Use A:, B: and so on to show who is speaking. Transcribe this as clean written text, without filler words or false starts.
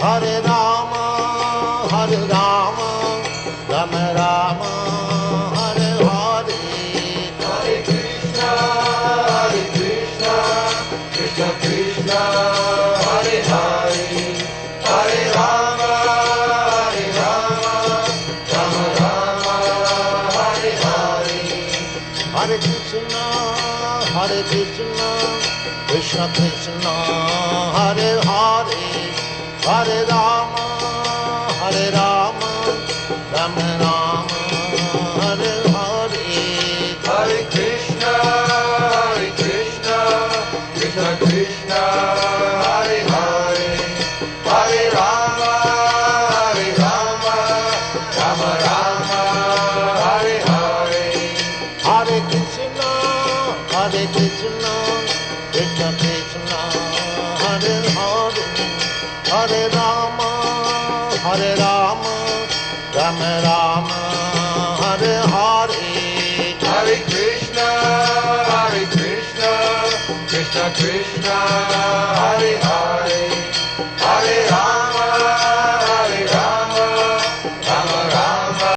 A: Hare Rama, Rama Rama, Hare Hare,
B: Hare Krishna, Krishna Krishna, Hare Hare, Hare Rama, Rama Rama, Hare Hare.
A: Hare Krishna, Krishna Krishna, Hare Hare, Hare Rama, Rama Rama, Hare Hare.
B: Hare Krishna, Krishna Krishna, Hare Hare, Hare Rama, Rama Rama, Hare Hare.
A: Hare Krishna, Krishna Krishna, Hare Hare, Hare Rama, Rama Rama, Hare Hare.
B: Hare Krishna, Krishna Krishna,